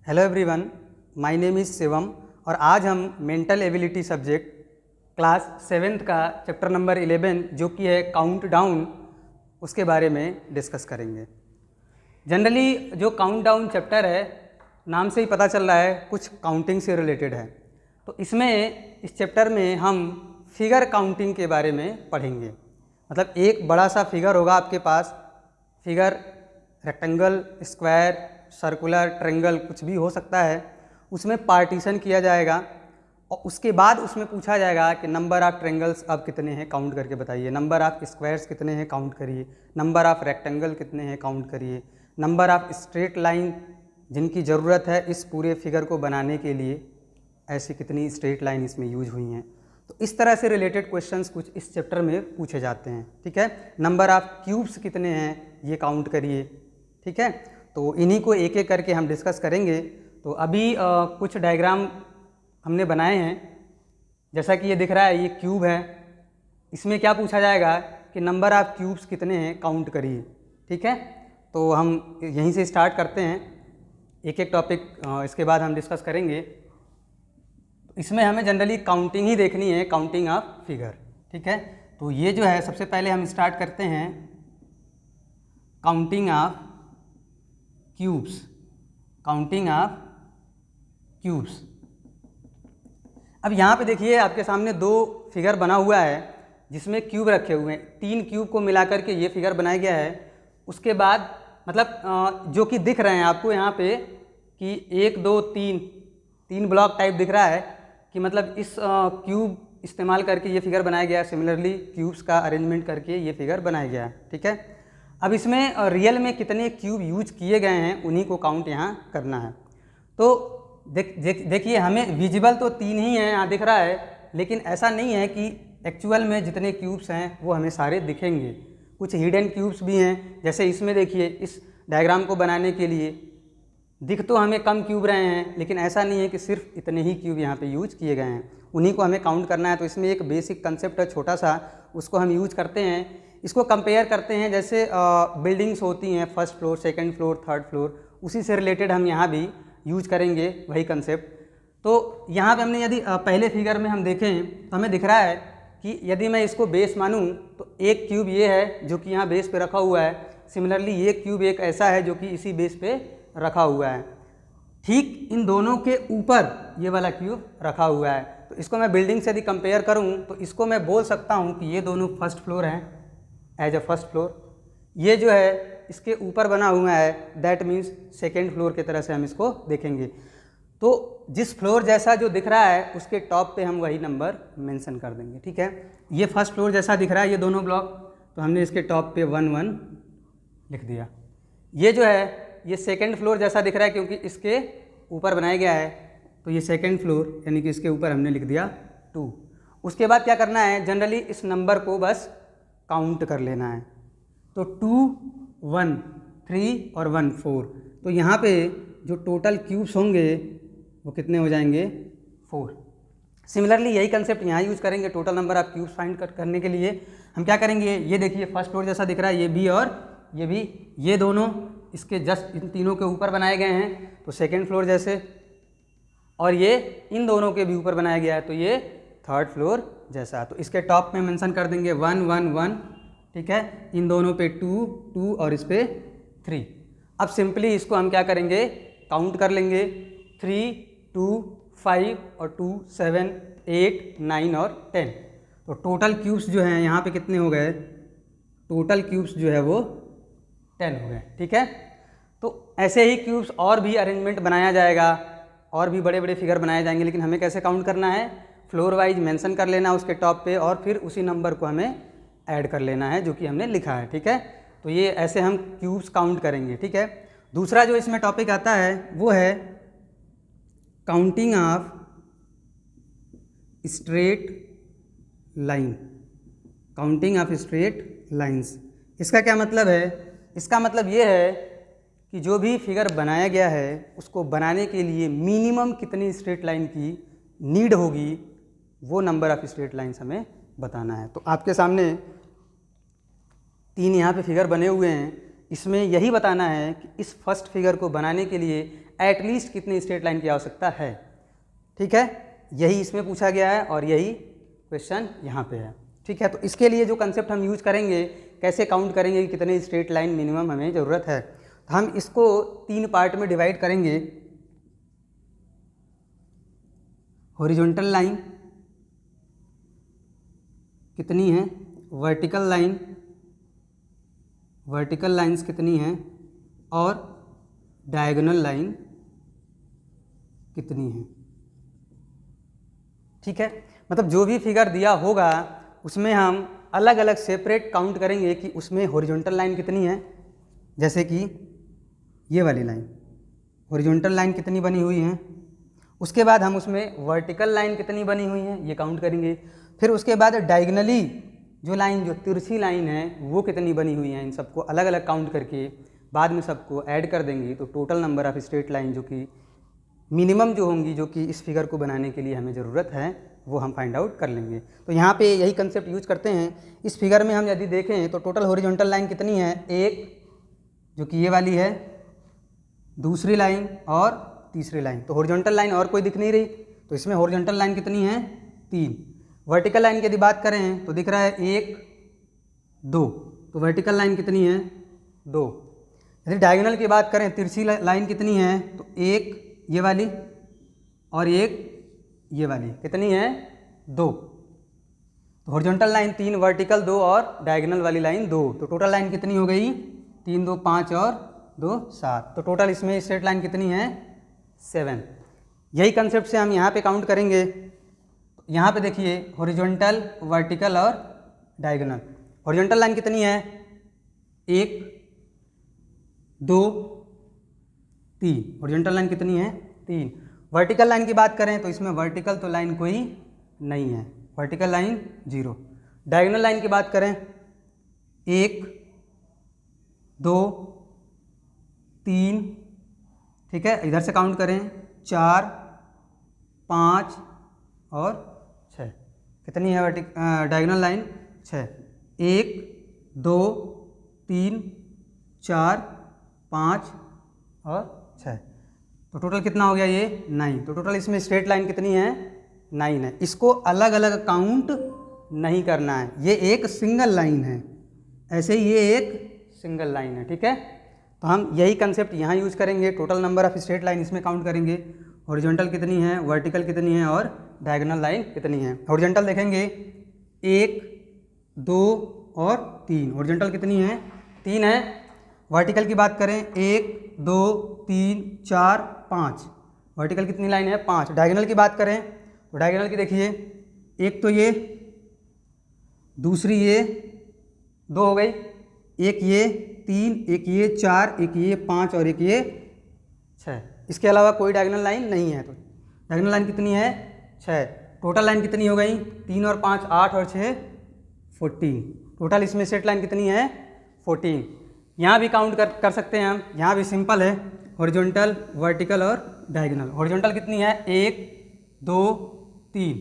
Hello everyone, my name is Shivam और आज हम mental ability subject class 7th का चैप्टर नंबर 11 जो कि है काउंट डाउन, उसके बारे में डिस्कस करेंगे। जनरली जो काउंट डाउन चैप्टर है, नाम से ही पता चल रहा है कुछ काउंटिंग से रिलेटेड है। तो इस चैप्टर में हम फिगर काउंटिंग के बारे में पढ़ेंगे। मतलब एक बड़ा सा फिगर होगा आपके पास, figure rectangle, square, circular, triangle कुछ भी हो सकता है। उसमें पार्टीशन किया जाएगा और उसके बाद उसमें पूछा जाएगा कि नंबर ऑफ़ ट्रायंगल्स अब कितने हैं, काउंट करके बताइए। नंबर ऑफ़ स्क्वायर्स कितने हैं, काउंट करिए। नंबर ऑफ़ रेक्टेंगल कितने हैं, काउंट करिए। नंबर ऑफ़ स्ट्रेट लाइन जिनकी ज़रूरत है इस पूरे फिगर को बनाने के लिए, ऐसी कितनी स्ट्रेट लाइन इसमें यूज हुई हैं। तो इस तरह से रिलेटेड क्वेश्चंस कुछ इस चैप्टर में पूछे जाते हैं। ठीक है, नंबर ऑफ़ क्यूब्स कितने हैं ये काउंट करिए। ठीक है, तो इन्हीं को एक एक करके हम डिस्कस करेंगे। तो अभी कुछ डायग्राम हमने बनाए हैं। जैसा कि ये दिख रहा है, ये क्यूब है। इसमें क्या पूछा जाएगा कि नंबर ऑफ़ क्यूब्स कितने हैं, काउंट करिए। ठीक है, तो हम यहीं से स्टार्ट करते हैं, एक एक टॉपिक इसके बाद हम डिस्कस करेंगे। इसमें हमें जनरली काउंटिंग ही देखनी है, काउंटिंग ऑफ फिगर। ठीक है, तो ये जो है सबसे पहले हम स्टार्ट करते हैं counting of cubes. Counting of cubes. अब यहाँ पे देखिए आपके सामने दो फिगर बना हुआ है जिसमें क्यूब रखे हुए हैं। 3 क्यूब को मिलाकर के ये फिगर बनाया गया है। उसके बाद मतलब जो कि दिख रहे हैं आपको यहाँ पे कि 1 2 3 ब्लॉक टाइप दिख रहा है कि मतलब इस क्यूब इस्तेमाल करके ये फिगर बनाया गया है। सिमिलरली क्यूब्स का अरेंजमेंट करके ये फिगर बनाया गया है। ठीक है, अब इसमें रियल में कितने क्यूब यूज किए गए हैं उन्हीं को काउंट यहाँ करना है। तो देखिए हमें विजिबल तो 3 ही हैं, यहाँ दिख रहा है, लेकिन ऐसा नहीं है कि एक्चुअल में जितने क्यूब्स हैं वो हमें सारे दिखेंगे। कुछ हिडन क्यूब्स भी हैं। जैसे इसमें देखिए, इस डायग्राम को बनाने के लिए दिख तो हमें कम क्यूब रहे हैं, लेकिन ऐसा नहीं है कि सिर्फ इतने ही क्यूब यहाँ पे यूज किए गए हैं, उन्हीं को हमें काउंट करना है। तो इसमें एक बेसिक कंसेप्ट है छोटा सा, उसको हम यूज करते हैं। इसको कंपेयर करते हैं जैसे बिल्डिंग्स होती हैं, first floor, second floor, third floor, उसी से रिलेटेड हम यहाँ भी यूज करेंगे वही कंसेप्ट। तो यहाँ पे हमने यदि पहले फिगर में हम देखें तो हमें दिख रहा है कि यदि मैं इसको बेस मानूँ तो एक क्यूब ये है जो कि यहाँ बेस पे रखा हुआ है। सिमिलरली ये क्यूब एक ऐसा है जो कि इसी बेस पे रखा हुआ है। ठीक इन दोनों के ऊपर ये वाला क्यूब रखा हुआ है। तो इसको मैं बिल्डिंग से यदि कंपेयर करूँ तो इसको मैं बोल सकता हूँ कि ये दोनों फर्स्ट फ्लोर हैं एज अ फर्स्ट फ्लोर। ये जो है इसके ऊपर बना हुआ है, दैट मीन्स सेकेंड फ्लोर की तरह से हम इसको देखेंगे। तो जिस फ्लोर जैसा जो दिख रहा है उसके टॉप पे हम वही नंबर मेंशन कर देंगे। ठीक है, ये फर्स्ट फ्लोर जैसा दिख रहा है ये दोनों ब्लॉक, तो हमने इसके टॉप पे 1 1 लिख दिया। ये जो है ये सेकेंड फ्लोर जैसा दिख रहा है क्योंकि इसके ऊपर बनाया गया है, तो ये सेकेंड फ्लोर यानी कि इसके ऊपर हमने लिख दिया 2। उसके बाद क्या करना है, जनरली इस नंबर को बस काउंट कर लेना है। तो 2 1 3 और 1 4। तो यहाँ पे जो टोटल क्यूब्स होंगे वो कितने हो जाएंगे, 4। सिमिलरली यही कंसेप्ट यहाँ यूज़ करेंगे। Total number of cubes find करने के लिए हम क्या करेंगे, ये देखिए फर्स्ट फ्लोर जैसा दिख रहा है ये भी और ये भी, ये दोनों इसके जस्ट इन तीनों के ऊपर बनाए गए हैं तो सेकेंड फ्लोर जैसे, और ये इन दोनों के भी ऊपर बनाया गया है तो ये थर्ड फ्लोर जैसा। तो इसके टॉप में मेंशन कर देंगे 1 1 1। ठीक है, इन दोनों पे 2 2 और इस पे 3। अब सिंपली इसको हम क्या करेंगे, काउंट कर लेंगे। 3 2 5 और 2 7 8 9 और 10। तो टोटल क्यूब्स जो हैं यहाँ पे कितने हो गए, टोटल क्यूब्स जो है वो 10 हो गए। ठीक है, तो ऐसे ही क्यूब्स और भी अरेंजमेंट बनाया जाएगा और भी बड़े बड़े फिगर बनाए जाएंगे, लेकिन हमें कैसे काउंट करना है, फ्लोर वाइज मेंशन कर लेना उसके टॉप पे और फिर उसी नंबर को हमें ऐड कर लेना है जो कि हमने लिखा है। ठीक है, तो ये ऐसे हम क्यूब्स काउंट करेंगे। ठीक है, दूसरा जो इसमें टॉपिक आता है वो है counting of straight line. Counting of straight lines, इसका क्या मतलब है, इसका मतलब ये है कि जो भी फिगर बनाया गया है उसको बनाने के लिए मिनिमम कितनी स्ट्रेट लाइन की नीड होगी, वो नंबर ऑफ स्ट्रेट लाइंस हमें बताना है। तो आपके सामने 3 यहाँ पे फिगर बने हुए हैं। इसमें यही बताना है कि इस फर्स्ट फिगर को बनाने के लिए एटलीस्ट कितने स्ट्रेट लाइन की आवश्यकता है। ठीक है, यही इसमें पूछा गया है और यही क्वेश्चन यहाँ पे है। ठीक है, तो इसके लिए जो कंसेप्ट हम यूज करेंगे, कैसे काउंट करेंगे कि कितने स्ट्रेट लाइन मिनिमम हमें ज़रूरत है, तो हम इसको 3 पार्ट में डिवाइड करेंगे। हॉरिजॉन्टल लाइन कितनी है, वर्टिकल लाइंस कितनी हैं और डायगोनल लाइन कितनी है। ठीक है, मतलब जो भी फिगर दिया होगा उसमें हम अलग अलग सेपरेट काउंट करेंगे कि उसमें हॉरिजॉन्टल लाइन कितनी है। जैसे कि ये वाली लाइन हॉरिजॉन्टल लाइन कितनी बनी हुई है, उसके बाद हम उसमें वर्टिकल लाइन कितनी बनी हुई है ये काउंट करेंगे। फिर उसके बाद डायगोनली जो लाइन, जो तिरछी लाइन है वो कितनी बनी हुई है, इन सबको अलग अलग काउंट करके बाद में सबको ऐड कर देंगे। तो total number of straight line जो कि मिनिमम जो होंगी, जो कि इस फिगर को बनाने के लिए हमें ज़रूरत है, वो हम फाइंड आउट कर लेंगे। तो यहाँ पे यही कंसेप्ट यूज करते हैं। इस फिगर में हम यदि देखें तो टोटल हॉरिजॉन्टल लाइन कितनी है, एक जो कि ये वाली है, दूसरी लाइन और तीसरी लाइन। तो हॉरिजॉन्टल लाइन और कोई दिख नहीं रही, तो इसमें हॉरिजॉन्टल लाइन कितनी है, 3। वर्टिकल लाइन की यदि बात करें तो दिख रहा है 1 2, तो वर्टिकल लाइन कितनी है, 2। यदि डायगोनल की बात करें, तिरछी लाइन कितनी है, तो एक ये वाली और एक ये वाली, कितनी है, 2। तो हॉरिजॉन्टल लाइन 3, वर्टिकल 2 और डायगोनल वाली लाइन 2। तो टोटल लाइन कितनी हो गई, 3 2 5 और 2 7। तो टोटल इसमें स्ट्रेट लाइन कितनी है, 7। यही कंसेप्ट से हम यहाँ पे काउंट करेंगे। यहाँ पे देखिए हॉरिजॉन्टल, वर्टिकल और डायगोनल। हॉरिजॉन्टल लाइन कितनी है, 1 2 3। हॉरिजॉन्टल लाइन कितनी है, 3। वर्टिकल लाइन की बात करें तो इसमें वर्टिकल तो लाइन कोई नहीं है, वर्टिकल लाइन 0। डायगोनल लाइन की बात करें, 1 2 3, ठीक है, इधर से काउंट करें 4 5 और 6। कितनी है डायगोनल लाइन, 6। 1 2 3 4 5 और 6। तो टोटल कितना हो गया ये, 9। तो टोटल इसमें स्ट्रेट लाइन कितनी है, 9 है। इसको अलग अलग काउंट नहीं करना है, ये एक सिंगल लाइन है, ऐसे ही ये एक सिंगल लाइन है। ठीक है, तो हम यही कंसेप्ट यहाँ यूज करेंगे। Total number of straight line इसमें काउंट करेंगे, हॉरिजॉन्टल कितनी है, वर्टिकल कितनी है और डायगोनल लाइन कितनी है। हॉरिजॉन्टल देखेंगे 1 2 और 3। हॉरिजॉन्टल कितनी है, 3 है। वर्टिकल की बात करें 1 2 3 4 5। वर्टिकल कितनी लाइन है, 5। डायगोनल की बात करें तो डायगोनल की देखिए, एक तो ये, दूसरी ये, 2 हो गई, एक ये 3, एक ये 4, एक ये 5 और एक ये 6। इसके अलावा कोई डायगोनल लाइन नहीं है। तो डायगोनल लाइन कितनी है, 6। टोटल लाइन कितनी हो गई, 3 और 5 8 और 6 14। टोटल इसमें स्ट्रेट लाइन कितनी है, 14। यहाँ भी काउंट कर सकते हैं हम, यहाँ भी सिंपल है, हॉरिजॉन्टल, वर्टिकल और डायगोनल। हॉरिजॉन्टल कितनी है, 1 2 3,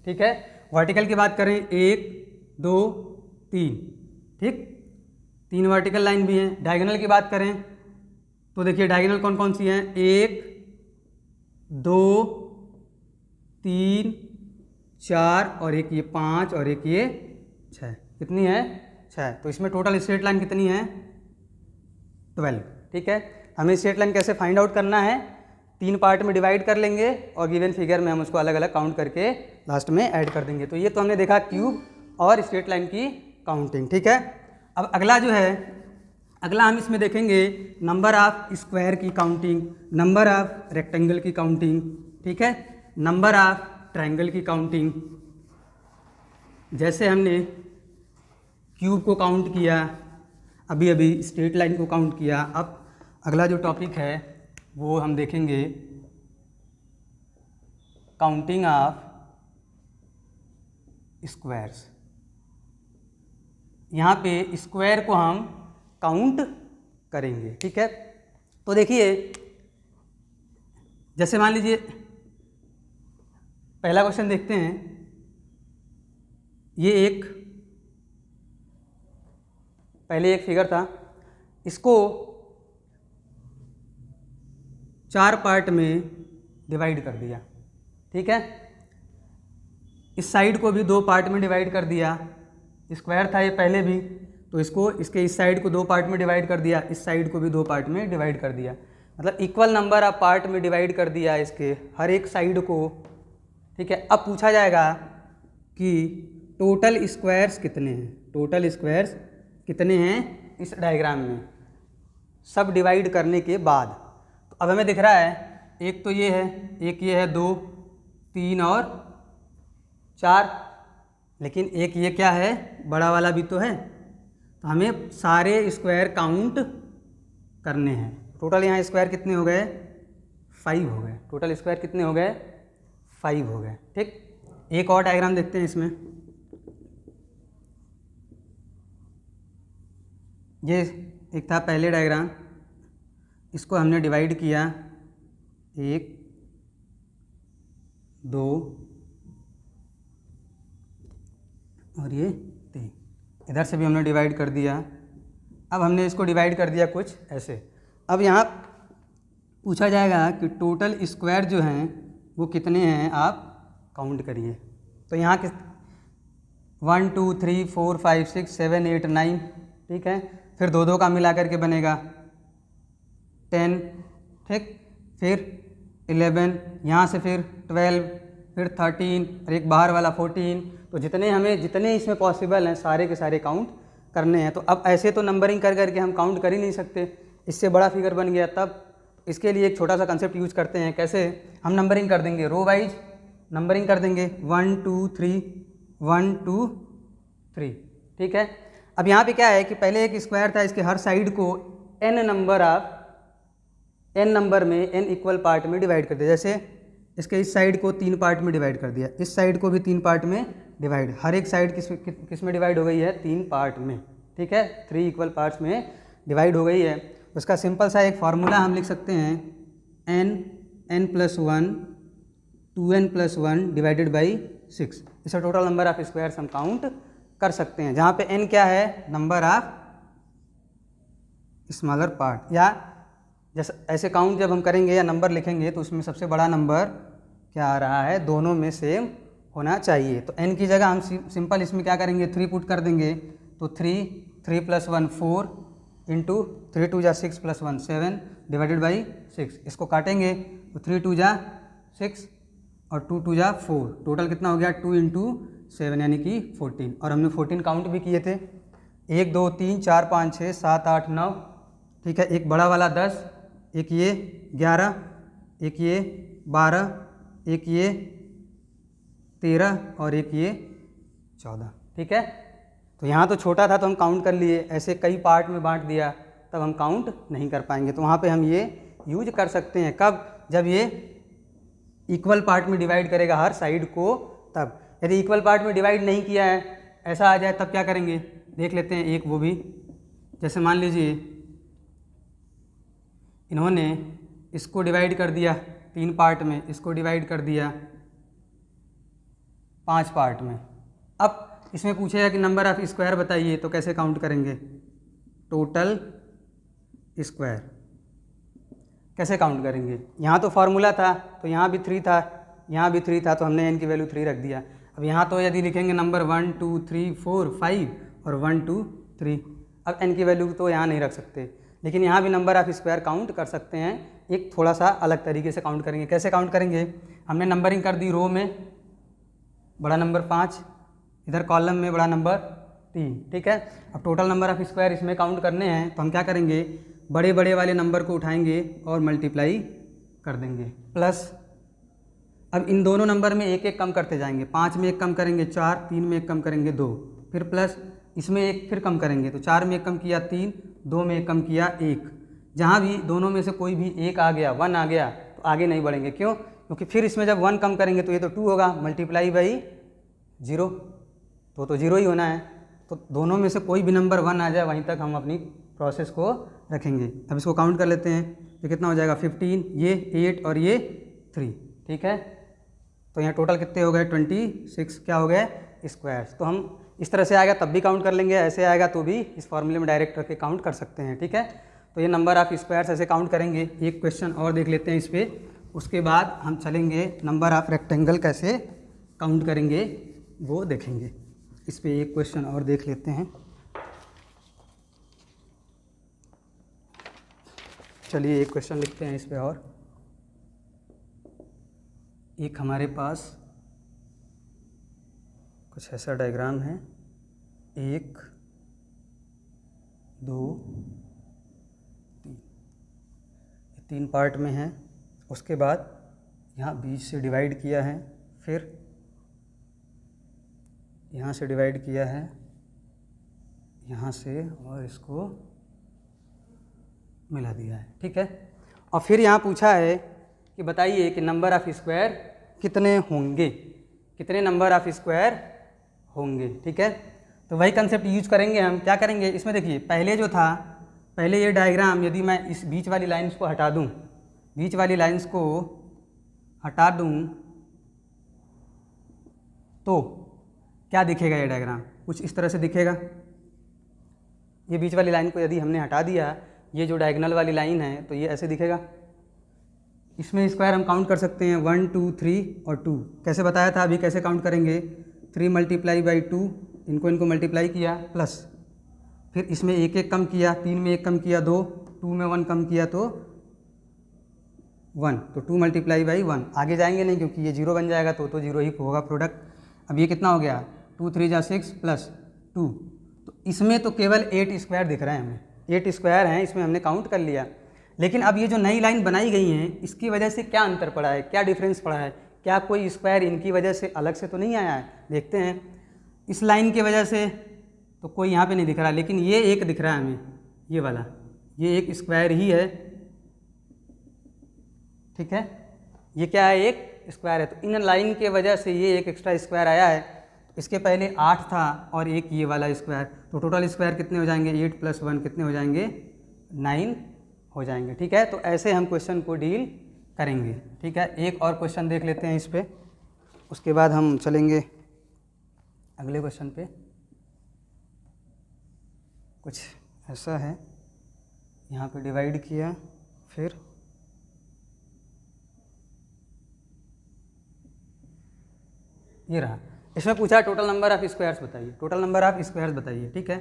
ठीक है। वर्टिकल की बात करें 1 2 3, ठीक, 3 वर्टिकल लाइन भी हैं। डायगोनल की बात करें तो देखिए डायगोनल कौन कौन सी हैं, 1 2 3 4 और एक ये 5 और एक ये 6। कितनी है, 6। तो इसमें टोटल स्ट्रेट लाइन कितनी है, 12। ठीक है, हमें स्ट्रेट लाइन कैसे फाइंड आउट करना है, 3 पार्ट में डिवाइड कर लेंगे और गिवन फिगर में हम उसको अलग अलग काउंट करके लास्ट में ऐड कर देंगे। तो ये तो हमने देखा क्यूब और स्ट्रेट लाइन की काउंटिंग। ठीक है, अब अगला जो है, अगला हम इसमें देखेंगे नंबर ऑफ स्क्वायर की काउंटिंग, नंबर ऑफ रेक्टेंगल की काउंटिंग, ठीक है, नंबर ऑफ ट्रायंगल की काउंटिंग। जैसे हमने क्यूब को काउंट किया, अभी अभी स्ट्रेट लाइन को काउंट किया, अब अगला जो टॉपिक है वो हम देखेंगे काउंटिंग ऑफ स्क्वायर्स। यहाँ पे स्क्वायर को हम काउंट करेंगे। ठीक है, तो देखिए जैसे मान लीजिए पहला क्वेश्चन देखते हैं, ये एक पहले एक फिगर था, इसको 4 पार्ट में डिवाइड कर दिया, ठीक है। इस साइड को भी 2 पार्ट में डिवाइड कर दिया, स्क्वायर था ये पहले भी, तो इसके इस साइड को 2 पार्ट में डिवाइड कर दिया, इस साइड को भी 2 पार्ट में डिवाइड कर दिया, मतलब इक्वल नंबर ऑफ पार्ट में डिवाइड कर दिया इसके हर एक साइड को, ठीक है। अब पूछा जाएगा कि टोटल स्क्वायर्स कितने हैं, टोटल स्क्वायर्स कितने हैं इस डायग्राम में सब डिवाइड करने के बाद। तो अब हमें दिख रहा है एक तो ये है, एक ये है, 2 3 और 4, लेकिन एक ये क्या है, बड़ा वाला भी तो है, तो हमें सारे स्क्वायर काउंट करने हैं। टोटल यहाँ स्क्वायर कितने हो गए, 5 हो गए, टोटल स्क्वायर कितने हो गए, 5 हो गए, ठीक। एक और डायग्राम देखते हैं इसमें, ये एक था पहले डायग्राम, इसको हमने डिवाइड किया 1 2 और ये 3, इधर से भी हमने डिवाइड कर दिया। अब हमने इसको डिवाइड कर दिया कुछ ऐसे। अब यहाँ पूछा जाएगा कि टोटल स्क्वायर जो हैं वो कितने हैं, आप काउंट करिए। तो यहाँ किस 1 2 3 4 5 6 7 8 9, ठीक है। फिर 2 का मिला करके बनेगा 10, ठीक। फिर 11, यहाँ से फिर 12, फिर 13 और एक बाहर वाला 14। तो जितने इसमें पॉसिबल हैं सारे के सारे काउंट करने हैं। तो अब ऐसे तो नंबरिंग कर करके हम काउंट कर ही नहीं सकते, इससे बड़ा फिगर बन गया। तब इसके लिए एक छोटा सा कंसेप्ट यूज करते हैं। कैसे, हम नंबरिंग कर देंगे, रो वाइज नंबरिंग कर देंगे 1 2 3 1 2 3, ठीक है। अब यहाँ पे क्या है कि पहले एक स्क्वायर था, इसके हर साइड को n नंबर में n इक्वल पार्ट में डिवाइड कर दिया। जैसे इसके इस साइड को 3 पार्ट में डिवाइड कर दिया, इस साइड को भी 3 पार्ट में डिवाइड, हर एक साइड किस में डिवाइड हो गई है, 3 पार्ट में, ठीक है। 3 इक्वल पार्ट्स में डिवाइड हो गई है। उसका सिंपल सा एक फार्मूला हम लिख सकते हैं, n+1 2n+1 डिवाइडेड बाई 6। इसका टोटल नंबर ऑफ स्क्वायर्स हम काउंट कर सकते हैं, जहाँ पे n क्या है, नंबर ऑफ स्मॉलर पार्ट। या जैसे ऐसे काउंट जब हम करेंगे या नंबर लिखेंगे तो उसमें सबसे बड़ा नंबर क्या आ रहा है, दोनों में सेम होना चाहिए। तो n की जगह हम सिंपल इसमें क्या करेंगे, 3 पुट कर देंगे। तो 3 + 1 4 इंटू 3 2 जा 6 + 1 7 डिवाइडेड बाई 6। इसको काटेंगे तो 3 2 जा 6 और 2 2 जा 4, टोटल कितना हो गया 2 × 7 यानी कि 14। और हमने 14 काउंट भी किए थे, 1 2 3 4 5 6 7 8 9, ठीक है। एक बड़ा वाला 10, एक ये 11, एक ये 12, एक ये 13 और एक ये 14, ठीक है। तो यहाँ तो छोटा था तो हम काउंट कर लिए, ऐसे कई पार्ट में बांट दिया तब हम काउंट नहीं कर पाएंगे। तो वहाँ पे हम ये यूज कर सकते हैं, कब, जब ये इक्वल पार्ट में डिवाइड करेगा हर साइड को, तब। यदि इक्वल पार्ट में डिवाइड नहीं किया है, ऐसा आ जाए, तब क्या करेंगे, देख लेते हैं एक वो भी। जैसे मान लीजिए इन्होंने इसको डिवाइड कर दिया 3 पार्ट में, इसको डिवाइड कर दिया 5 पार्ट में। अब इसमें पूछेगा कि नंबर ऑफ स्क्वायर बताइए, तो कैसे काउंट करेंगे, टोटल स्क्वायर कैसे काउंट करेंगे। यहाँ तो फार्मूला था, तो यहाँ भी 3 था, यहाँ भी 3 था, तो हमने n की वैल्यू 3 रख दिया। अब यहाँ तो यदि लिखेंगे नंबर 1 2 3 4 5 और 1 2 3, अब n की वैल्यू तो यहाँ नहीं रख सकते, लेकिन यहाँ भी नंबर ऑफ स्क्वायर काउंट कर सकते हैं। एक थोड़ा सा अलग तरीके से काउंट करेंगे। कैसे काउंट करेंगे, हमने नंबरिंग कर दी, रो में बड़ा नंबर 5, इधर कॉलम में बड़ा नंबर 3, ठीक है। अब टोटल नंबर ऑफ स्क्वायर इसमें काउंट करने हैं, तो हम क्या करेंगे, बड़े बड़े वाले नंबर को उठाएंगे और मल्टीप्लाई कर देंगे, प्लस। अब इन दोनों नंबर में एक एक कम करते जाएंगे, 5 में एक कम करेंगे 4, 3 में एक कम करेंगे 2, फिर प्लस, इसमें एक फिर कम करेंगे, तो 4 में एक कम किया 3, 2 में एक कम किया 1। जहाँ भी दोनों में से कोई भी एक आ गया, 1 आ गया, तो आगे नहीं बढ़ेंगे। क्यों, क्योंकि फिर इसमें जब 1 कम करेंगे तो ये तो 2 होगा, मल्टीप्लाई बाई 0, तो 0 ही होना है। तो दोनों में से कोई भी नंबर 1 आ जाए, वहीं तक हम अपनी प्रोसेस को रखेंगे। अब इसको काउंट कर लेते हैं, तो कितना हो जाएगा 15, ये 8 और ये 3, ठीक है। तो यहाँ टोटल कितने हो गए 26 क्या हो गए स्क्वायर्स। तो हम इस तरह से आएगा तब भी काउंट कर लेंगे, ऐसे आएगा तो भी इस फॉर्मूले में डायरेक्ट रख के काउंट कर सकते हैं, ठीक है। तो ये नंबर ऑफ स्क्वायर्स ऐसे काउंट करेंगे। एक क्वेश्चन और देख लेते हैं इस पर, उसके बाद हम चलेंगे नंबर ऑफ रेक्टेंगल कैसे काउंट करेंगे वो देखेंगे। इस पर एक क्वेश्चन और देख लेते हैं। चलिए एक क्वेश्चन लिखते हैं इस पर और। एक हमारे पास कुछ ऐसा डायग्राम है, 1 2 3, 3 पार्ट में है। उसके बाद यहाँ बीच से डिवाइड किया है, फिर यहाँ से डिवाइड किया है, यहाँ से, और इसको मिला दिया है। ठीक है, और फिर यहाँ पूछा है कि बताइए कि नंबर ऑफ स्क्वायर कितने होंगे, कितने नंबर ऑफ स्क्वायर होंगे। ठीक है, तो वही कंसेप्ट यूज करेंगे हम। क्या करेंगे इसमें, देखिए पहले जो था, पहले ये डायग्राम यदि मैं इस बीच वाली लाइन्स को हटा दूं, बीच वाली लाइन्स को हटा दूं तो क्या दिखेगा, ये डायग्राम कुछ इस तरह से दिखेगा। ये बीच वाली लाइन को यदि हमने हटा दिया, ये जो डायगोनल वाली लाइन है, तो ये ऐसे दिखेगा। इसमें स्क्वायर हम काउंट कर सकते हैं 1 2 3 और 2। कैसे बताया था, अभी कैसे काउंट करेंगे, 3 मल्टीप्लाई बाई 2, इनको मल्टीप्लाई किया, प्लस फिर इसमें एक एक कम किया, 3 में एक कम किया 2, 2 में 1 कम किया तो 1, तो 2 मल्टीप्लाई बाई 1। आगे जाएंगे नहीं क्योंकि ये 0 बन जाएगा, तो 0 ही होगा प्रोडक्ट। अब ये कितना हो गया, 2 3 जा 6 प्लस 2, तो इसमें तो केवल 8 स्क्वायर दिख रहे हैं हमें, 8 स्क्वायर हैं, इसमें हमने काउंट कर लिया। लेकिन अब ये जो नई लाइन बनाई गई हैं, इसकी वजह से क्या अंतर पड़ा है, क्या डिफरेंस पड़ा है, क्या कोई स्क्वायर इनकी वजह से अलग से तो नहीं आया है। देखते हैं, इस लाइन की वजह से तो कोई यहाँ पे नहीं दिख रहा, लेकिन ये एक दिख रहा है हमें, ये वाला, ये एक स्क्वायर ही है। ठीक है, ये क्या है, एक स्क्वायर है। तो इन लाइन के वजह से ये एक एक्स्ट्रा स्क्वायर आया है। इसके पहले 8 था और एक ये वाला स्क्वायर, तो टोटल स्क्वायर कितने हो जाएंगे, 8 + 1 कितने हो जाएंगे, 9 हो जाएंगे। ठीक है, तो ऐसे हम क्वेश्चन को डील करेंगे। ठीक है, एक और क्वेश्चन देख लेते हैं इस पे, उसके बाद हम चलेंगे अगले क्वेश्चन पे। कुछ ऐसा है, यहाँ पे डिवाइड किया, फिर ये रहा। इसमें पूछा टोटल नंबर ऑफ स्क्वायर्स बताइए, टोटल नंबर ऑफ स्क्वायर्स बताइए। ठीक है,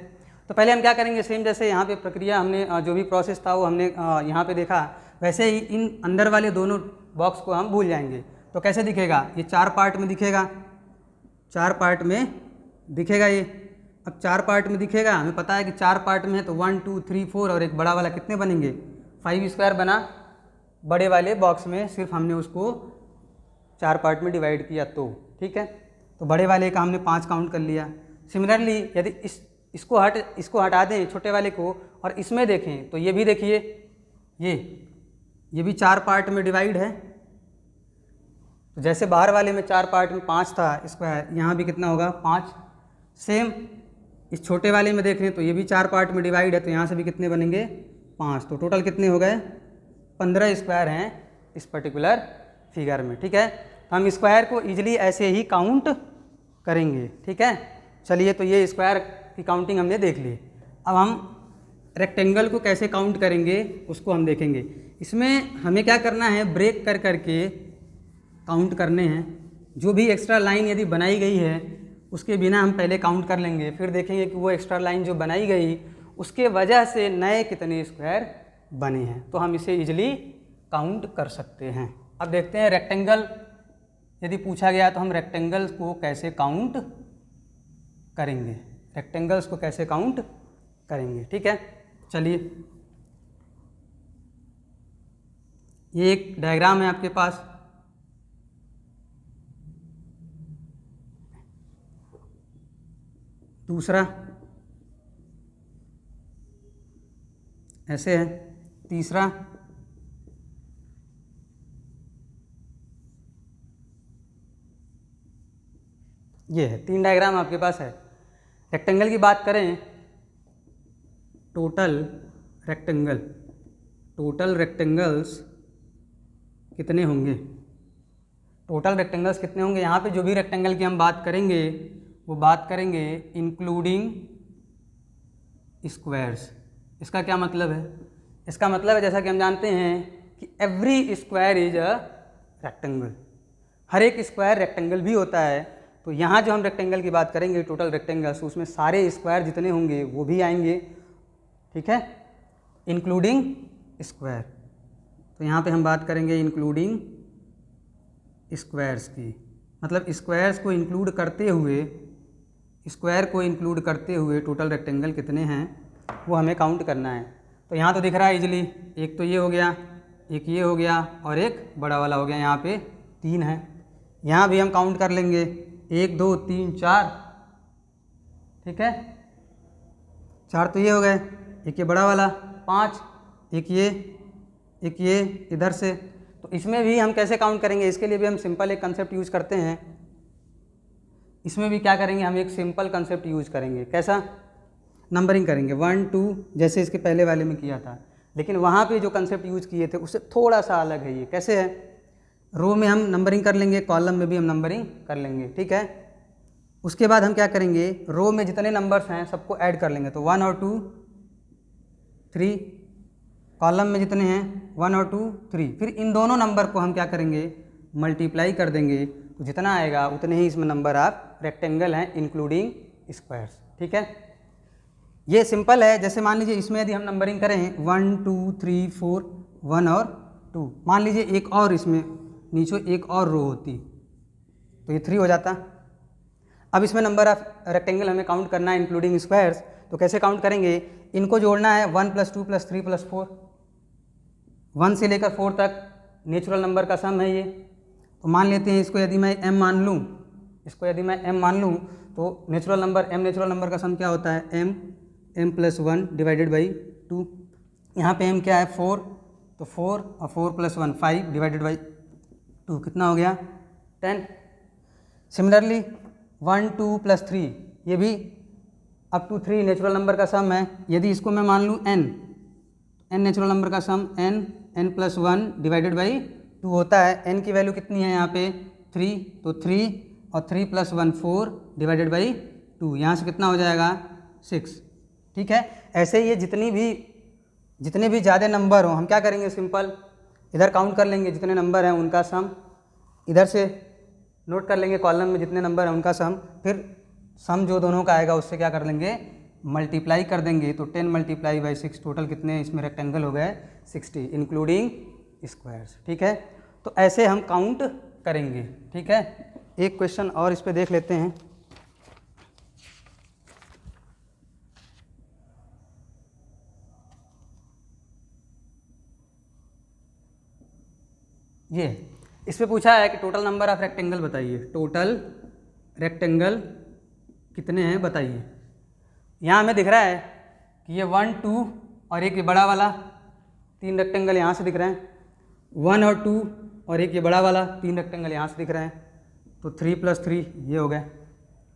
तो पहले हम क्या करेंगे, सेम जैसे यहाँ पे प्रक्रिया हमने जो भी प्रोसेस था वो हमने यहाँ पे देखा, वैसे ही इन अंदर वाले दोनों बॉक्स को हम भूल जाएंगे। तो कैसे दिखेगा, ये 4 पार्ट में दिखेगा, 4 पार्ट में दिखेगा ये। अब 4 पार्ट में दिखेगा, हमें पता है कि 4 पार्ट में है, तो 1 2 3 4 और एक बड़ा वाला कितने बनेंगे, 5 स्क्वायर बना। बड़े वाले बॉक्स में सिर्फ हमने उसको 4 पार्ट में डिवाइड किया तो। ठीक है, तो बड़े वाले का हमने 5 काउंट कर लिया। सिमिलरली यदि इसको हटा दें छोटे वाले को और इसमें देखें, तो ये भी देखिए, ये भी 4 पार्ट में डिवाइड है। तो जैसे बाहर वाले में 4 पार्ट में 5 था स्क्वायर, यहाँ भी कितना होगा, 5। सेम इस छोटे वाले में देखें तो ये भी 4 पार्ट में डिवाइड है, तो यहाँ से भी कितने बनेंगे, 5। तो टोटल कितने हो गए, 15 स्क्वायर हैं इस पर्टिकुलर फिगर में। ठीक है, तो हम स्क्वायर को ईजिली ऐसे ही काउंट करेंगे। ठीक है, चलिए, तो ये स्क्वायर की काउंटिंग हमने देख ली। अब हम रेक्टेंगल को कैसे काउंट करेंगे उसको हम देखेंगे। इसमें हमें क्या करना है, ब्रेक कर करके काउंट करने हैं। जो भी एक्स्ट्रा लाइन यदि बनाई गई है उसके बिना हम पहले काउंट कर लेंगे, फिर देखेंगे कि वो एक्स्ट्रा लाइन जो बनाई गई उसके वजह से नए कितने स्क्वायर बने हैं, तो हम इसे ईजिली काउंट कर सकते हैं। अब देखते हैं रेक्टेंगल यदि पूछा गया तो हम रेक्टेंगल्स को कैसे काउंट करेंगे, रेक्टेंगल्स को कैसे काउंट करेंगे। ठीक है, चलिए, ये एक डायग्राम है आपके पास, दूसरा ऐसे है, तीसरा ये है। 3 डायग्राम आपके पास है। रेक्टेंगल की बात करें, टोटल रेक्टेंगल्स कितने होंगे, टोटल रेक्टेंगल्स कितने होंगे। यहाँ पे जो भी रेक्टेंगल की हम बात करेंगे वो बात करेंगे इंक्लूडिंग स्क्वायर्स। इसका क्या मतलब है, इसका मतलब है जैसा कि हम जानते हैं कि every square is a rectangle, हर एक स्क्वायर रेक्टेंगल भी होता है। तो यहाँ जो हम रेक्टेंगल की बात करेंगे टोटल रेक्टेंगल्स, उसमें सारे स्क्वायर जितने होंगे वो भी आएंगे, ठीक है, इंक्लूडिंग स्क्वायर। तो यहाँ पे हम बात करेंगे इंक्लूडिंग स्क्वायर्स की, मतलब स्क्वायर्स को इंक्लूड करते हुए, स्क्वायर को इंक्लूड करते हुए टोटल रेक्टेंगल कितने हैं वो हमें काउंट करना है। तो यहाँ तो दिख रहा है इजीली, एक तो ये हो गया, एक ये हो गया और एक बड़ा वाला हो गया, यहाँ पे 3 है। यहाँ भी हम काउंट कर लेंगे 1 2 3 4, ठीक है, 4 तो ये हो गए, एक ये बड़ा वाला 5, एक ये इधर से। तो इसमें भी हम कैसे काउंट करेंगे, इसके लिए भी हम सिंपल एक कंसेप्ट यूज़ करते हैं। इसमें भी क्या करेंगे, हम एक सिंपल कंसेप्ट यूज़ करेंगे। कैसा? नंबरिंग करेंगे 1 2, जैसे इसके पहले वाले में किया था, लेकिन वहाँ पे जो कंसेप्ट यूज़ किए थे उससे थोड़ा सा अलग है। ये कैसे है, रो में हम नंबरिंग कर लेंगे, कॉलम में भी हम नंबरिंग कर लेंगे, ठीक है। उसके बाद हम क्या करेंगे, रो में जितने नंबर्स हैं सबको ऐड कर लेंगे, तो 1 और 2 3, कॉलम में जितने हैं 1 और 2 3, फिर इन दोनों नंबर को हम क्या करेंगे, मल्टीप्लाई कर देंगे, तो जितना आएगा उतने ही इसमें नंबर ऑफ रेक्टेंगल हैं इंक्लूडिंग स्क्वायर्स, ठीक है। ये सिंपल है। जैसे मान लीजिए इसमें यदि हम नंबरिंग करें 1 2 3 4 1 और 2, मान लीजिए एक और इसमें नीचे एक और रो होती तो ये 3 हो जाता। अब इसमें नंबर ऑफ रेक्टेंगल हमें काउंट करना है इंक्लूडिंग स्क्वायर्स, तो कैसे काउंट करेंगे, इनको जोड़ना है 1 + 2 + 3 + 4, 1 से लेकर 4 तक नेचुरल नंबर का सम है ये। तो मान लेते हैं इसको यदि मैं m मान लूँ, इसको यदि मैं m मान लूँ तो natural number m natural number का सम क्या होता है, m + 1 डिवाइडेड बाई 2। यहाँ पे m क्या है 4, तो 4 और 4 + 1 5 डिवाइडेड बाई 2 कितना हो गया 10। सिमिलरली 1 2 + 3, ये भी अप टू 3 नेचुरल नंबर का सम है। यदि इसको मैं मान लूँ n नेचुरल नंबर का सम n + 1 डिवाइडेड बाई 2 होता है। n की वैल्यू कितनी है यहाँ पे 3, तो 3 और 3 + 1 4 डिवाइडेड बाई 2, यहाँ से कितना हो जाएगा 6, ठीक है। ऐसे ही ये जितने भी ज़्यादा नंबर हो हम क्या करेंगे, सिंपल इधर काउंट कर लेंगे जितने नंबर हैं उनका सम, इधर से नोट कर लेंगे कॉलम में जितने नंबर हैं उनका सम, फिर सम जो दोनों का आएगा उससे क्या कर लेंगे, मल्टीप्लाई कर देंगे। तो 10 × 6 टोटल कितने इसमें रेक्टेंगल हो गए 60 इंक्लूडिंग स्क्वायर्स, ठीक है। तो ऐसे हम काउंट करेंगे, ठीक है। एक क्वेश्चन और इस पे देख लेते हैं। ये इस पे पूछा है कि टोटल नंबर ऑफ रेक्टेंगल बताइए, टोटल रेक्टेंगल कितने हैं बताइए। यहाँ हमें दिख रहा है कि ये 1 2 और एक ये बड़ा वाला 3 रेक्टेंगल यहाँ से दिख रहे हैं, 1 और 2 और एक ये बड़ा वाला 3 रेक्टेंगल यहाँ से दिख रहे हैं, तो 3 + 3 ये हो गया,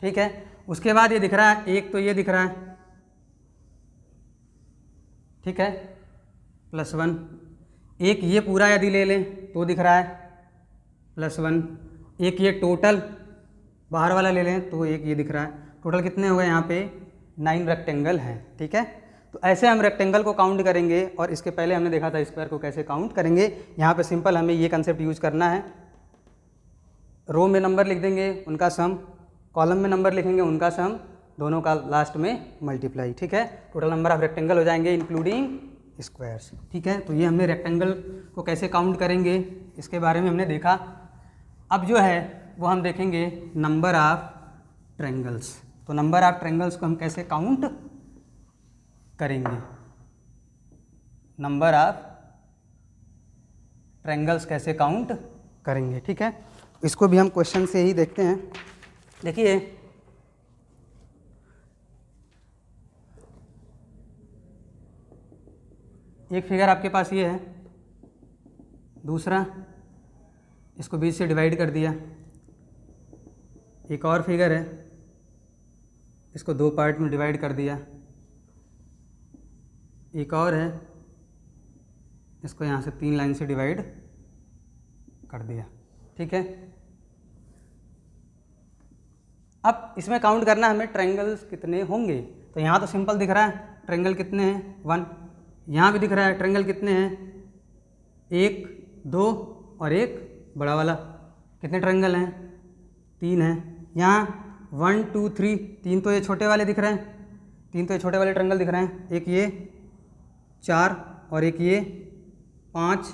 ठीक है। उसके बाद ये दिख रहा है एक तो ये दिख रहा है, ठीक है, +1, एक ये पूरा यदि ले लें तो दिख रहा है +1, एक ये टोटल बाहर वाला ले लें तो एक ये दिख रहा है। टोटल कितने हो गए यहाँ पे 9 रेक्टेंगल हैं, ठीक है। तो ऐसे हम रेक्टेंगल को काउंट करेंगे, और इसके पहले हमने देखा था स्क्वायर को कैसे काउंट करेंगे। यहाँ पे सिंपल हमें ये कंसेप्ट यूज करना है, रो में नंबर लिख देंगे उनका सम, कॉलम में नंबर लिखेंगे उनका सम, दोनों का लास्ट में मल्टीप्लाई, ठीक है। टोटल नंबर ऑफ रेक्टेंगल हो जाएंगे इंक्लूडिंग स्क्वायर्स, ठीक है। तो ये हमने रेक्टेंगल को कैसे काउंट करेंगे इसके बारे में हमने देखा। अब जो है वो हम देखेंगे नंबर ऑफ ट्रायंगल्स। तो नंबर ऑफ ट्रायंगल्स को हम कैसे काउंट करेंगे, नंबर ऑफ ट्रायंगल्स कैसे काउंट करेंगे, ठीक है। इसको भी हम क्वेश्चन से ही देखते हैं। देखिए एक फिगर आपके पास ये है, दूसरा इसको 20 से डिवाइड कर दिया, एक और फिगर है इसको 2 पार्ट में डिवाइड कर दिया, एक और है इसको यहाँ से 3 लाइन से डिवाइड कर दिया, ठीक है। अब इसमें काउंट करना हमें ट्रायंगल्स कितने होंगे। तो यहाँ तो सिंपल दिख रहा है ट्रायंगल कितने हैं 1, यहाँ भी दिख रहा है ट्रायंगल कितने हैं, 1 2 और एक बड़ा वाला। कितने ट्रायंगल हैं, 3 हैं। यहाँ 1 2 3, 3 तो ये छोटे वाले दिख रहे हैं, 3 तो ये छोटे वाले ट्रायंगल दिख रहे हैं। एक ये 4 और एक ये 5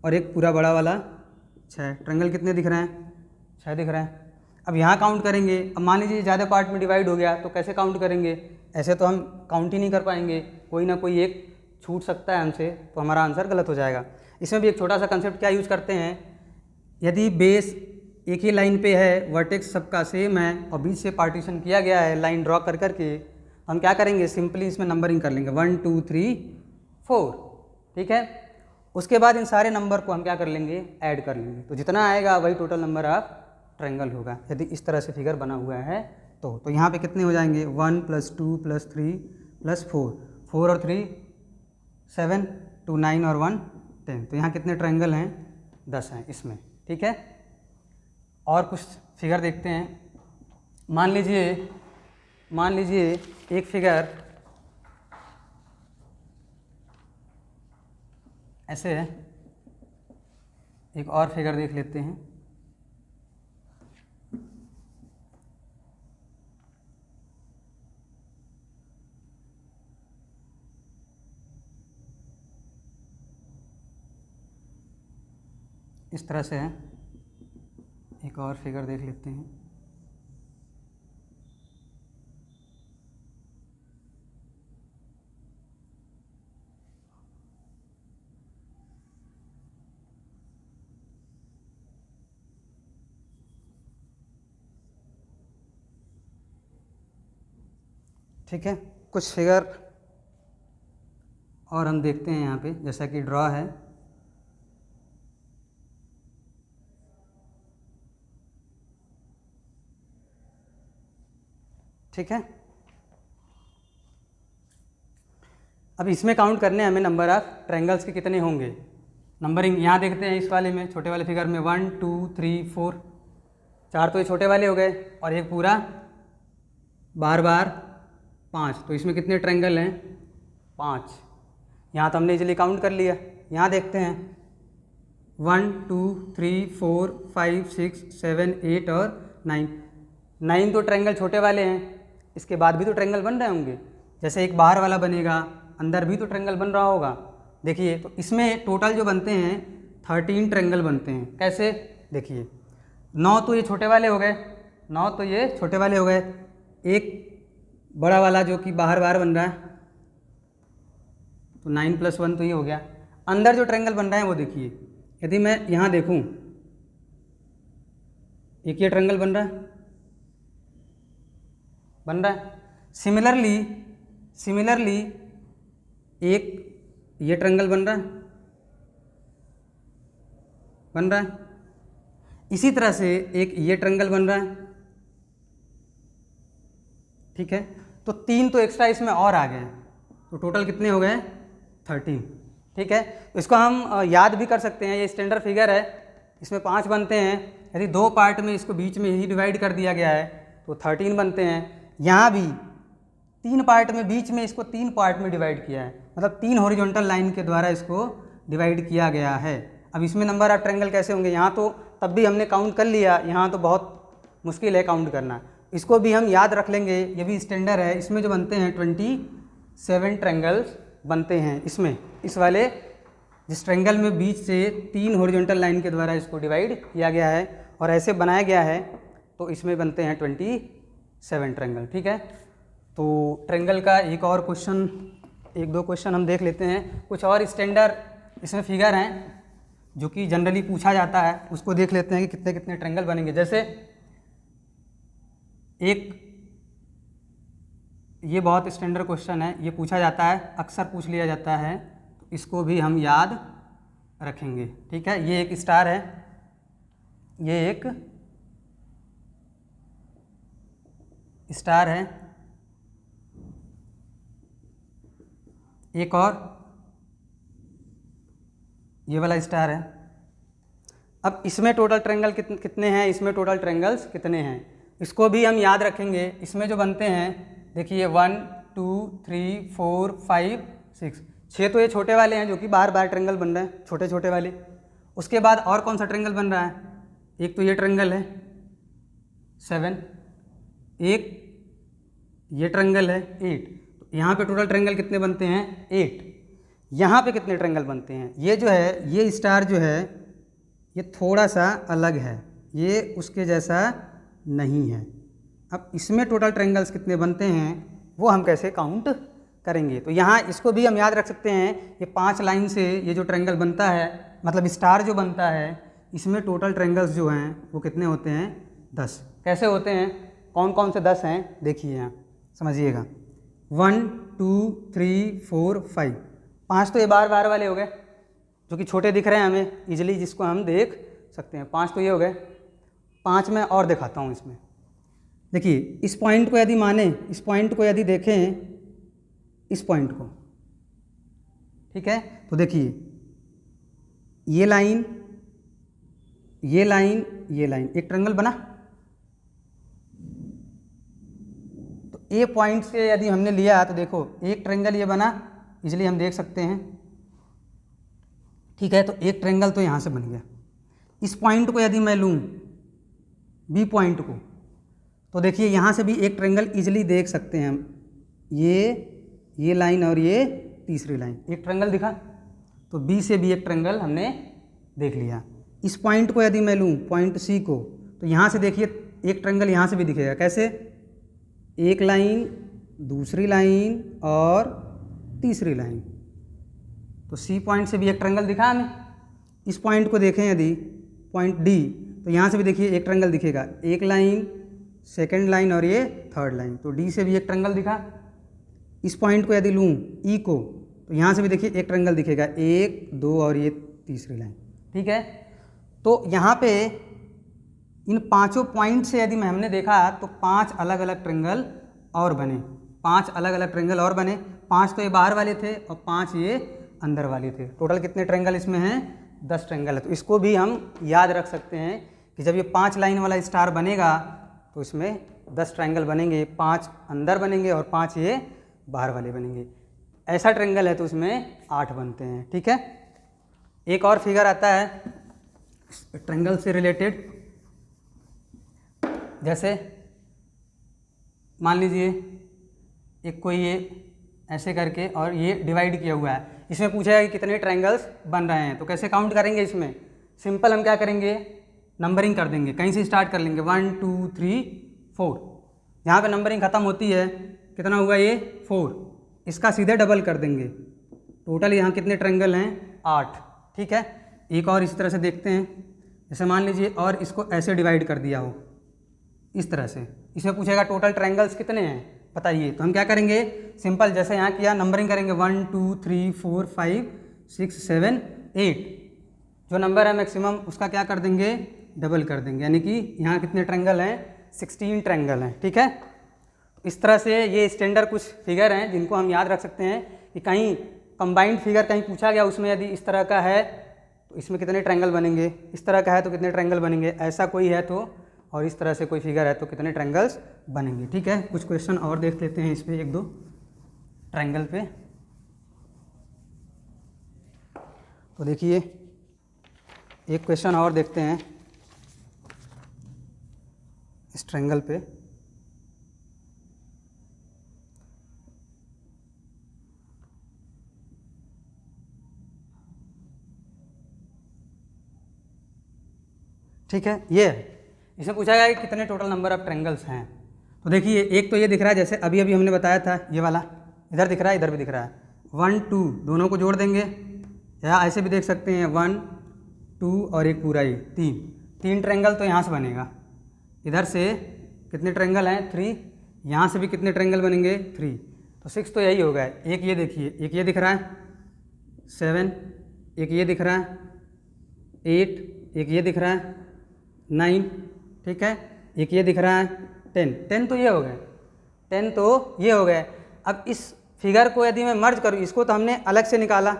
और एक पूरा बड़ा वाला 6। ट्रायंगल कितने दिख रहे हैं, 6 दिख रहे हैं। अब यहाँ काउंट करेंगे। अब मान लीजिए ज़्यादा पार्ट में डिवाइड हो गया तो कैसे काउंट करेंगे, ऐसे तो हम काउंट ही नहीं कर पाएंगे, कोई ना कोई एक छूट सकता है हमसे, तो हमारा आंसर गलत हो जाएगा। इसमें भी एक छोटा सा कंसेप्ट क्या यूज़ करते हैं, यदि बेस एक ही लाइन पे है, वर्टेक्स सबका सेम है और बीच से पार्टीशन किया गया है लाइन ड्रॉ कर करके, तो हम क्या करेंगे, सिंपली इसमें नंबरिंग कर लेंगे 1 2 3 4, ठीक है। उसके बाद इन सारे नंबर को हम क्या कर लेंगे, ऐड कर लेंगे, तो जितना आएगा वही टोटल नंबर ऑफ ट्रायंगल होगा, यदि इस तरह से फिगर बना हुआ है तो यहाँ पे कितने हो जाएंगे, 1 + 2 + 3 + 4, 4 और 3 7, 2 9 और 1 10, तो यहाँ कितने ट्रायंगल हैं, 10 हैं इसमें, ठीक है। और कुछ फिगर देखते हैं। मान लीजिए एक फिगर ऐसे है, एक और फिगर देख लेते हैं। इस तरह से है, एक और फिगर देख लेते हैं। ठीक है, कुछ फिगर और हम देखते हैं यहाँ पे, जैसा कि ड्रॉ है। ठीक है, अब इसमें काउंट करने हैं हमें नंबर ऑफ ट्रायंगल्स के कितने होंगे। नंबरिंग यहाँ देखते हैं, इस वाले में, छोटे वाले फिगर में 1 2 3 4, 4 तो ये छोटे वाले हो गए और एक पूरा बार 5, तो इसमें कितने ट्रायंगल हैं, 5। यहाँ तो हमने इजीली काउंट कर लिया। यहाँ देखते हैं 1 2 3 4 5 6 7 8 और 9 तो ट्रायंगल छोटे वाले हैं, इसके बाद भी तो ट्रायंगल बन रहे होंगे। जैसे एक बाहर वाला बनेगा, अंदर भी तो ट्रायंगल बन रहा होगा। देखिए, तो इसमें टोटल जो बनते हैं 13 ट्रायंगल बनते हैं। कैसे, देखिए 9 तो ये छोटे वाले हो गए, 9 तो ये छोटे वाले हो गए, एक बड़ा वाला जो कि बाहर बन रहा है, तो 9 + 1 तो ये हो गया। अंदर जो ट्रायंगल बन रहा है वो देखिए, यदि मैं यहाँ देखूँ, एक ये ट्रायंगल बन रहा है। सिमिलरली एक ये ट्रायंगल बन रहा है। इसी तरह से एक ये ट्रायंगल बन रहा है। ठीक है, तो 3 तो एक्स्ट्रा इसमें और आ गए, तो टोटल कितने हो गए, 13। ठीक है, इसको हम याद भी कर सकते हैं, ये स्टैंडर्ड फिगर है, इसमें 5 बनते हैं। यदि 2 पार्ट में इसको बीच में ही डिवाइड कर दिया गया है तो 13 बनते हैं। यहाँ भी 3 पार्ट में, बीच में इसको 3 पार्ट में डिवाइड किया है, मतलब 3 हॉरिजॉन्टल लाइन के द्वारा इसको डिवाइड किया गया है। अब इसमें नंबर ऑफ ट्रायंगल कैसे होंगे, यहाँ तो तब भी हमने काउंट कर लिया, यहाँ तो बहुत मुश्किल है काउंट करना, इसको भी हम याद रख लेंगे, ये भी स्टैंडर्ड है। इसमें जो बनते हैं 27 ट्रायंगल्स बनते हैं। इसमें इस वाले जिस ट्रायंगल में बीच से 3 हॉरिजॉन्टल लाइन के द्वारा इसको डिवाइड किया गया है और ऐसे बनाया गया है, तो इसमें बनते हैं 27 ट्रायंगल। ठीक है, तो ट्रायंगल का एक और क्वेश्चन, 1-2 क्वेश्चन हम देख लेते हैं। कुछ और स्टैंडर्ड इसमें फिगर हैं जो कि जनरली पूछा जाता है, उसको देख लेते हैं कि कितने कितने ट्रायंगल बनेंगे। जैसे एक ये बहुत स्टैंडर्ड क्वेश्चन है, ये पूछा जाता है, अक्सर पूछ लिया जाता है, तो इसको भी हम याद रखेंगे। ठीक है, ये एक स्टार है, ये एक स्टार है, एक और ये वाला स्टार है। अब इसमें टोटल ट्रायंगल कितने हैं, इसमें टोटल ट्रायंगल्स कितने हैं, इसको भी हम याद रखेंगे। इसमें जो बनते हैं, देखिए 1 2 3 4 5 6, 6 तो ये छोटे वाले हैं जो कि बार बार ट्रायंगल बन रहे हैं, छोटे छोटे वाले। उसके बाद और कौन सा ट्रायंगल बन रहा है, एक तो ये ट्रायंगल है 7, एक ये ट्रायंगल है 8। तो यहाँ पे टोटल ट्रायंगल कितने बनते हैं 8। यहाँ पे कितने ट्रायंगल बनते हैं, ये जो है ये स्टार जो है ये थोड़ा सा अलग है, ये उसके जैसा नहीं है। अब इसमें टोटल ट्रायंगल्स कितने बनते हैं वो हम कैसे काउंट करेंगे। तो यहाँ इसको भी हम याद रख सकते हैं, ये 5 लाइन से ये जो ट्रायंगल बनता है, मतलब स्टार जो बनता है, इसमें टोटल ट्रायंगल्स जो हैं वो कितने होते हैं 10। कैसे होते हैं, कौन कौन से 10 हैं देखिए यहाँ समझिएगा। 1 2 3 4 5, 5 तो ये बार बार वाले हो गए जो कि छोटे दिख रहे हैं हमें इजीली, जिसको हम देख सकते हैं। 5 तो ये हो गए। 5 मैं और दिखाता हूँ इसमें। देखिए इस पॉइंट को यदि माने, इस पॉइंट को यदि देखें, इस पॉइंट को, ठीक है, तो देखिए ये लाइन, ये लाइन, ये लाइन, एक ट्रायंगल बना। तो ए पॉइंट से यदि हमने लिया तो देखो एक ट्रायंगल ये बना, इजीली हम देख सकते हैं, ठीक है। तो एक ट्रायंगल तो यहाँ से बन गया। इस पॉइंट को यदि मैं लूँ, बी पॉइंट को, तो देखिए यहाँ से भी एक ट्रायंगल इजीली देख सकते हैं हम, ये लाइन और ये तीसरी लाइन, एक ट्रायंगल दिखा। तो बी से भी एक ट्रायंगल हमने देख लिया। इस पॉइंट को यदि मैं लूँ, पॉइंट सी को, तो यहाँ से देखिए एक ट्रायंगल यहाँ से भी दिखेगा। कैसे, एक लाइन, दूसरी लाइन और तीसरी लाइन। तो सी पॉइंट से भी एक ट्रायंगल दिखा हमें। इस पॉइंट को देखें यदि, पॉइंट डी, तो यहाँ से भी देखिए एक ट्रायंगल दिखेगा, एक लाइन, सेकंड लाइन और ये थर्ड लाइन। तो डी से भी एक ट्रायंगल दिखा। इस पॉइंट को यदि लूँ, ई को, तो यहाँ से भी देखिए एक ट्रायंगल दिखेगा, 1 2 और ये तीसरी लाइन, ठीक है। तो यहाँ पे इन 5 पॉइंट से यदि हमने देखा तो 5 अलग अलग ट्रायंगल और बने, 5 अलग अलग ट्रायंगल और बने। 5 तो ये बाहर वाले थे और 5 ये अंदर वाले थे। टोटल कितने ट्रायंगल इसमें हैं, 10 ट्रायंगल है। तो इसको भी हम याद रख सकते हैं कि जब ये 5 लाइन वाला स्टार बनेगा तो इसमें 10 ट्रायंगल बनेंगे, 5 अंदर बनेंगे और 5 ये बाहर वाले बनेंगे। ऐसा ट्रायंगल है तो उसमें 8 बनते हैं, ठीक है। एक और फिगर आता है ट्रायंगल से रिलेटेड, जैसे मान लीजिए एक कोई ये ऐसे करके और ये डिवाइड किया हुआ है, इसमें पूछेगा कि कितने ट्रायंगल्स बन रहे हैं। तो कैसे काउंट करेंगे इसमें, सिंपल हम क्या करेंगे, नंबरिंग कर देंगे, कहीं से स्टार्ट कर लेंगे, 1 2 3 4। यहाँ पे नंबरिंग ख़त्म होती है, कितना हुआ ये 4, इसका सीधे डबल कर देंगे। टोटल यहाँ कितने ट्रायंगल हैं 8, ठीक है। एक और इस तरह से देखते हैं, जैसे मान लीजिए और इसको ऐसे डिवाइड कर दिया हो इस तरह से, इसमें पूछेगा टोटल ट्रायंगल्स कितने हैं बताइए। तो हम क्या करेंगे, सिंपल जैसे यहाँ किया नंबरिंग करेंगे, 1 2 3 4 5 6 7 8, जो नंबर है मैक्सिमम उसका क्या कर देंगे, डबल कर देंगे, यानी कि यहाँ कितने ट्रायंगल हैं 16 ट्रायंगल हैं, ठीक है। इस तरह से ये स्टैंडर्ड कुछ फिगर हैं जिनको हम याद रख सकते हैं कि कहीं कंबाइंड फिगर कहीं पूछा गया, उसमें यदि इस तरह का है तो इसमें कितने ट्रायंगल बनेंगे, इस तरह का है तो कितने ट्रायंगल बनेंगे, ऐसा कोई है तो, और इस तरह से कोई फिगर है तो कितने ट्रायंगल्स बनेंगे, ठीक है। कुछ क्वेश्चन और देख लेते हैं इस पर, 1 2 ट्रायंगल पे। तो देखिए एक क्वेश्चन और देखते हैं इस ट्रायंगल पे। ठीक है, ये है, इसमें पूछा गया कि कितने टोटल नंबर ऑफ ट्रायंगल्स हैं। तो देखिए एक तो ये दिख रहा है, जैसे अभी अभी हमने बताया था, ये वाला इधर दिख रहा है, इधर भी दिख रहा है, 1 2 दोनों को जोड़ देंगे, या ऐसे भी देख सकते हैं 1 2 और एक पूरा ही 3 ट्रायंगल तो यहाँ से बनेगा। इधर से कितने ट्रायंगल हैं 3, यहाँ से भी कितने ट्रायंगल बनेंगे 3, तो 6 तो यही हो गया। एक ये देखिए, एक ये दिख रहा है 7, एक ये दिख रहा है 8, एक ये दिख रहा है 9, ठीक है, एक ये दिख रहा है 10 तो ये हो गए, 10 तो ये हो गए। अब इस फिगर को यदि मैं मर्ज करूँ, इसको तो हमने अलग से निकाला,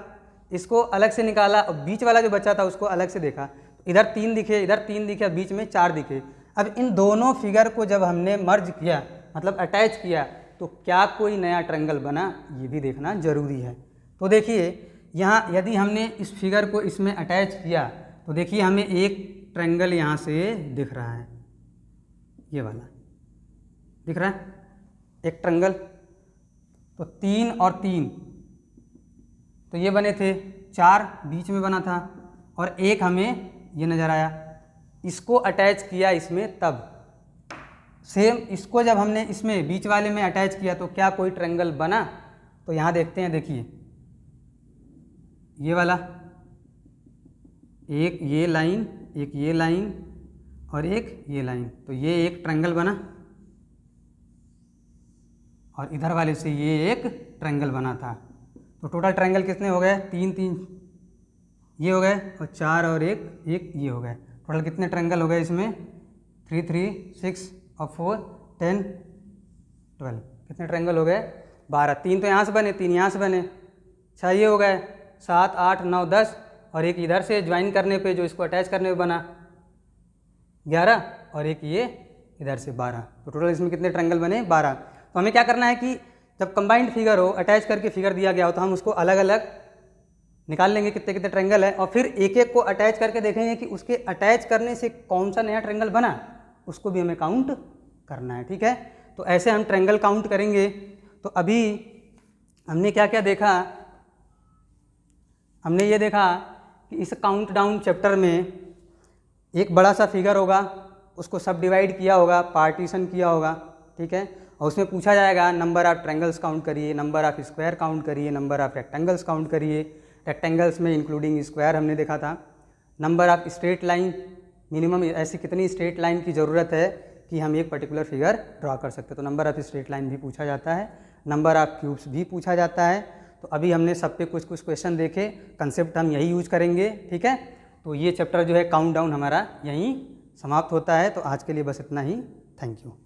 इसको अलग से निकाला और बीच वाला जो बचा था उसको अलग से देखा, इधर 3 दिखे, इधर 3 दिखे, बीच में 4 दिखे। अब इन दोनों फिगर को जब हमने मर्ज किया, मतलब अटैच किया, तो क्या कोई नया ट्रायंगल बना, ये भी देखना जरूरी है। तो देखिए यहाँ यदि हमने इस फिगर को इसमें अटैच किया तो देखिए हमें एक ट्रायंगल यहाँ से दिख रहा है, ये वाला दिख रहा है एक ट्रायंगल। तो 3 और 3 तो ये बने थे, 4 बीच में बना था और एक हमें ये नज़र आया। इसको अटैच किया इसमें तब सेम इसको जब हमने इसमें बीच वाले में अटैच किया तो क्या कोई ट्रायंगल बना? तो यहाँ देखते हैं, देखिए ये वाला, एक ये लाइन, एक ये लाइन और एक ये लाइन, तो ये एक ट्रायंगल बना और इधर वाले से ये एक ट्रायंगल बना था। तो टोटल ट्रायंगल कितने हो गए? 3 3 ये हो गए और 4 और एक ये हो गए। टोटल कितने ट्रायंगल हो गए इसमें? 3 3 6 और 4 10 12। कितने ट्रायंगल हो गए? 12। 3 तो यहाँ से बने, 3 यहाँ से बने, 6 ये हो गए, 7 8 9 10 और एक इधर से ज्वाइन करने पे जो इसको अटैच करने पे बना 11 और एक ये इधर से 12। तो टोटल इसमें कितने ट्रायंगल बने? 12। तो हमें क्या करना है कि जब कंबाइंड फिगर हो, अटैच करके फिगर दिया गया हो तो हम उसको अलग अलग निकाल लेंगे कितने कितने ट्रायंगल है और फिर एक एक को अटैच करके देखेंगे कि उसके अटैच करने से कौन सा नया ट्रायंगल बना, उसको भी हमें काउंट करना है। ठीक है, तो ऐसे हम ट्रायंगल काउंट करेंगे। तो अभी हमने क्या क्या देखा? हमने ये देखा कि इस काउंट डाउन चैप्टर में एक बड़ा सा फिगर होगा, उसको सब डिवाइड किया होगा, पार्टीशन किया होगा। ठीक है, और उसमें पूछा जाएगा नंबर ऑफ ट्रायंगल्स काउंट करिए, नंबर ऑफ स्क्वायर काउंट करिए, नंबर ऑफ रेक्टेंगल्स काउंट करिए। रेक्टेंगल्स में इंक्लूडिंग स्क्वायर हमने देखा था। Number of straight line, minimum ऐसी कितनी स्ट्रेट लाइन की ज़रूरत है कि हम एक पर्टिकुलर फिगर ड्रॉ कर सकते हैं। तो नंबर ऑफ स्ट्रेट लाइन भी पूछा जाता है, नंबर ऑफ क्यूब्स भी पूछा जाता है। तो अभी हमने सब पे कुछ कुछ क्वेश्चन देखे, कंसेप्ट हम यही यूज करेंगे। ठीक है, तो ये चैप्टर जो है काउंट डाउन हमारा यहीं समाप्त होता है। तो आज के लिए बस इतना ही। Thank you.